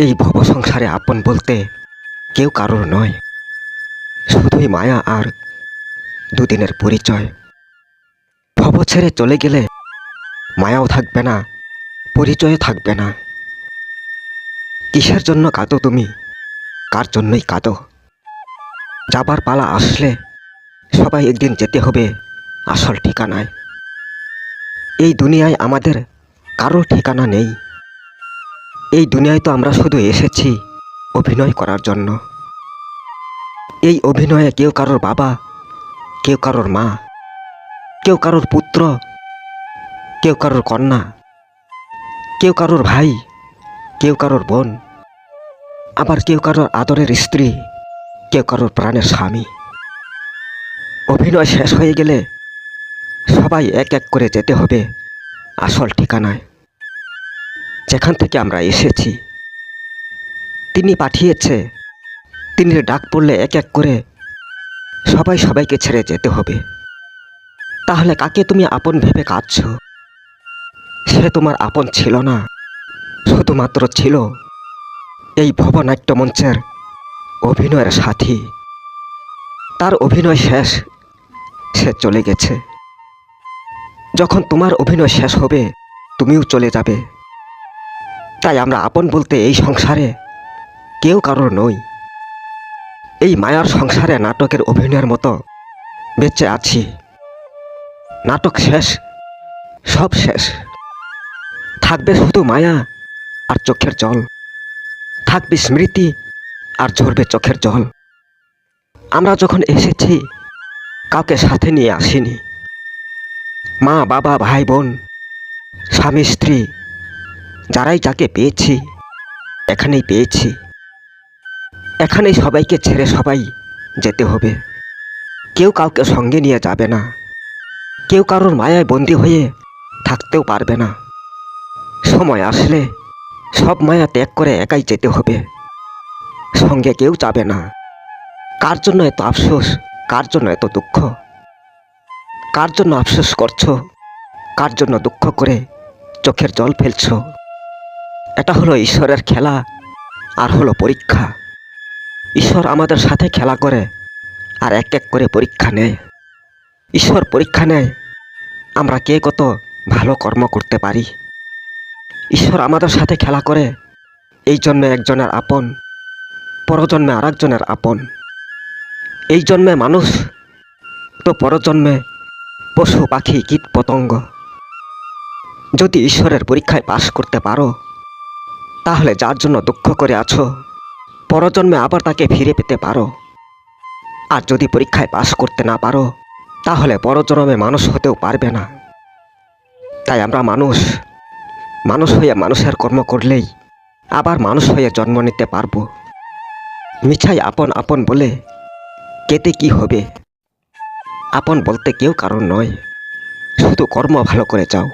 এই ভব সংসারে আপন বলতে কেউ কারোর নয়, শুধুই মায়া আর দুদিনের পরিচয়। ভব ছেড়ে চলে গেলে মায়াও থাকবে না, পরিচয়ও থাকবে না। কিসের জন্য কাঁদো তুমি, কার জন্যই কাঁদো? যাবার পালা আসলে সবাই একদিন যেতে হবে আসল ঠিকানায়। এই দুনিয়ায় আমাদের কারো ঠিকানা নেই। এই দুনিয়ায় তো আমরা শুধু এসেছি অভিনয় করার জন্য। এই অভিনয়ে কেউ কারোর বাবা, কেউ কারোর মা, কেউ কারোর পুত্র, কেউ কারোর কন্যা, কেউ কারোর ভাই, কেউ কারোর বোন, আবার কেউ কারোর আদরের স্ত্রী, কেউ কারোর প্রাণের স্বামী। অভিনয় শেষ হয়ে গেলে সবাই এক এক করে যেতে হবে আসল ঠিকানায়, যেখান থেকে আমরা এসেছি। তিনি পাঠিয়েছে, তিনি ডাক পড়লে এক এক করে সবাই সবাইকে ছেড়ে যেতে হবে। তাহলে কাকে তুমি আপন ভেবে কাঁদছ? সে তোমার আপন ছিল না, শুধুমাত্র ছিল এই ভবনাট্য মঞ্চের অভিনয়ের সাথী। তার অভিনয় শেষ, সে চলে গেছে। যখন তোমার অভিনয় শেষ হবে তুমিও চলে যাবে। তাই আমরা আপন বলতে এই সংসারে কেউ কারোর নই। এই মায়ার সংসারে নাটকের অভিনয়ের মতো বেঁচে আছি। নাটক শেষ, সব শেষ। থাকবে শুধু মায়া আর চোখের জল, থাকবে স্মৃতি আর ঝরবে চোখের জল। আমরা যখন এসেছি কাউকে সাথে নিয়ে আসিনি। মা, বাবা, ভাই, বোন, স্বামী, স্ত্রী, যারাই যাকে পেয়েছি এখানেই পেয়েছি। এখানেই সবাইকে ছেড়ে সবাই যেতে হবে। কেউ কাউকে সঙ্গে নিয়ে যাবে না। কেউ কারোর মায়ায় বন্দী হয়ে থাকতেও পারবে না। সময় আসলে সব মায়া ত্যাগ করে একাই যেতে হবে। সঙ্গে কেউ যাবে না। কার জন্য এত আফসোস, কার জন্য এত দুঃখ? কার জন্য আফসোস করছো, কার জন্য দুঃখ করে চোখের জল ফেলছো? এটা হলো ঈশ্বরের খেলা আর হলো পরীক্ষা। ঈশ্বর আমাদের সাথে খেলা করে আর এক এক করে পরীক্ষা নেয়। ঈশ্বর পরীক্ষা নেয় আমরা কে কত ভালো কর্ম করতে পারি। ঈশ্বর আমাদের সাথে খেলা করে এই জন্মে একজনের আপন, পরজন্মে আর একজনের আপন। এই জন্মে মানুষ তো পরজন্মে পশু, পাখি, কীট, পতঙ্গ। যদি ঈশ্বরের পরীক্ষায় পাশ করতে পারো তাহলে যার জন্য দুঃখ করে আছো পরজন্মে আবার তাকে ফিরে পেতে পারো। আর যদি পরীক্ষায় পাশ করতে না পারো তাহলে পরজন্মে মানুষ হতেও পারবে না। তাই আমরা মানুষ, মানুষ হয়ে মানুষের কর্ম করলেই আবার মানুষ হয়ে জন্ম নিতে পারবো। মিছাই আপন আপন বলে কেটে কি হবে? আপন বলতে কেউ কারণ নয়, শুধু কর্ম ভালো করে যাও।